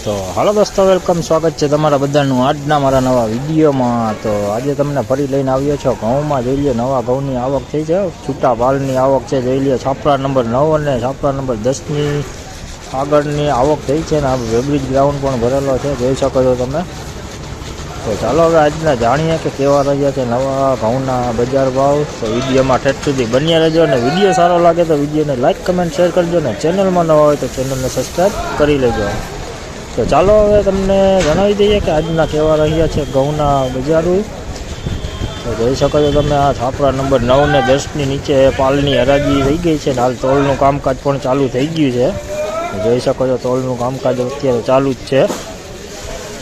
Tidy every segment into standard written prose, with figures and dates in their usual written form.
તો હાલો દોસ્તો, વેલકમ, સ્વાગત છે તમારા બધાનું આજના મારા નવા વિડીયોમાં। તો આજે તમને ફરી લઈને આવ્યો છો ઘઉંમાં। જોઈ લ્યો નવા ઘઉંની આવક થઈ છે, છૂટા પાલની આવક છે। જોઈ લ્યો છાપરા નંબર 9 અને છાપરા નંબર 10ની આગળની આવક થઈ છે ને આ વેબ્રિજ ગ્રાઉન્ડ પણ ભરેલો છે, જોઈ શકો છો તમે। તો ચાલો હવે આજના જાણીએ કે કેવા રહ્યા છે નવા ઘઉંના બજાર ભાવ। તો વિડીયોમાં ઠેઠ સુધી બન્યા રહેજો અને વિડીયો સારો લાગે તો વિડીયોને લાઇક, કમેન્ટ, શેર કરજો ને ચેનલમાં નવા હોય તો ચેનલને સબસ્ક્રાઈબ કરી લેજો। તો ચાલો હવે તમને જણાવી દઈએ કે આજના કેવા રહ્યા છે ઘઉંના બજારો। તો જોઈ શકો છો તમે આ છાપરા નંબર 9 ને 10ની નીચે પાલની હરાજી થઈ ગઈ છે, હાલ તોલનું કામકાજ પણ ચાલુ થઈ ગયું છે। જોઈ શકો છો તોલનું કામકાજ અત્યારે ચાલુ જ છે।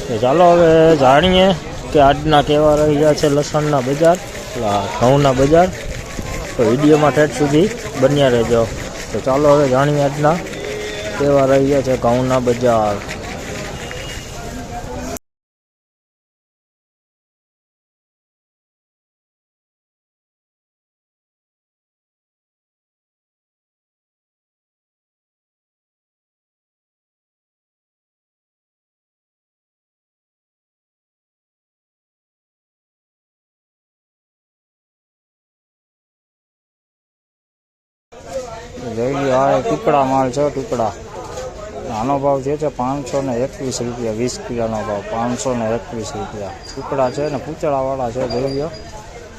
તો ચાલો હવે જાણીએ કે આજના કેવા રહ્યા છે લસણના બજાર, ઘઉંના બજાર। તો વિડીયોમાં ઠેઠ સુધી બન્યા રહેજો। તો ચાલો હવે જાણીએ આજના કેવા રહ્યા છે ઘઉંના બજાર। જોઈ લો આ ટુકડા માલ છે, ટુકડા આનો ભાવ જે છે 521 રૂપિયા, 20 કિલોનો ભાવ 521 રૂપિયા। ટુકડા છે ને પૂતળાવાળા છે, જોઈ લો।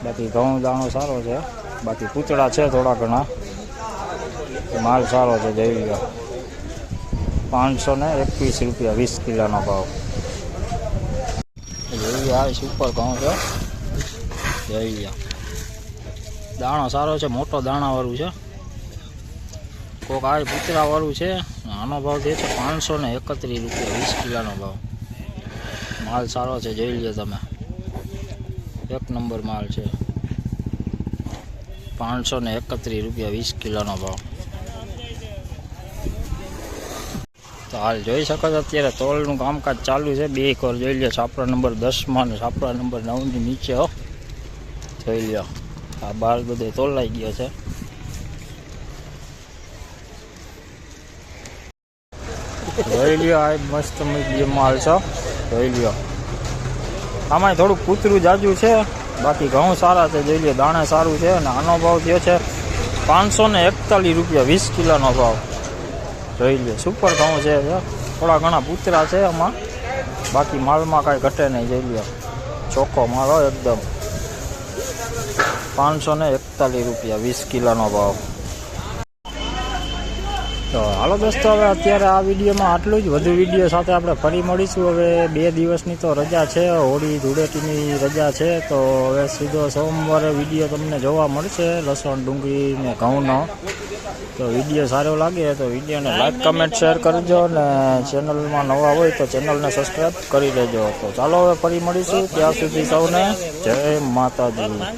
બાકી ઘઉં દાણો સારો છે, બાકી પૂતળા છે થોડા ઘણા, માલ સારો છે, જોઈ લો। 521 રૂપિયા, 20 કિલોનો ભાવ। જોઈ લો આ સુપર ઘઉં છે, જોઈ લો। દાણો સારો છે, મોટો દાણાવાળું છે, કોક આ પૂતળાવાળું છે। આનો ભાવ જે છે 531 રૂપિયા, 20 કિલોનો ભાવ। માલ સારો છે, જોઈ લો તમે, એક નંબર માલ છે। 531 રૂપિયા, 20 કિલોનો ભાવ। તો હાલ જોઈ શકો છો અત્યારે તોલનું કામકાજ ચાલુ છે બે કોર, જોઈ લો છાપરા નંબર 10માં અને છાપરા નંબર 9ની નીચે હો, જોઈ લો। આ બાર બધો તોલાઈ ગયો છે। જોઈ લ્યો આ મસ્ત મીડિયમ માલ છે, જોઈ લ્યો। આમાં થોડુંક કૂતરું જાજુ છે, બાકી ઘઉં સારા છે, જોઈ લ્યો દાણે સારું છે। અને આનો ભાવ થયો છે 541 રૂપિયા, 20 કિલોનો ભાવ, જોઈ લ્યો। સુપર ઘઉં છે, થોડા ઘણા પૂતરા છે આમાં, બાકી માલમાં કાંઈ ઘટે નહીં, જોઈ લ્યો ચોખ્ખો માલ હોય એકદમ। 541 રૂપિયા, 20 કિલોનો ભાવ। તો હાલો દોસ્તો, હવે અત્યારે આ વિડીયોમાં આટલું જ। વધુ વિડીયો સાથે આપણે ફરી મળીશું। હવે 2 દિવસની તો રજા છે, હોળી ધૂળેટીની રજા છે, તો હવે સીધો સોમવારે વિડીયો તમને જોવા મળશે લસણ, ડુંગળી ને ઘઉંનો। તો વિડીયો સારો લાગે તો વિડીયોને લાઈક, કમેન્ટ, શેર કરજો ને ચેનલમાં નવા હોય તો ચેનલને સબસ્ક્રાઈબ કરી લેજો। તો ચાલો હવે ફરી મળીશું, ત્યાં સુધી સૌને જય માતાજી।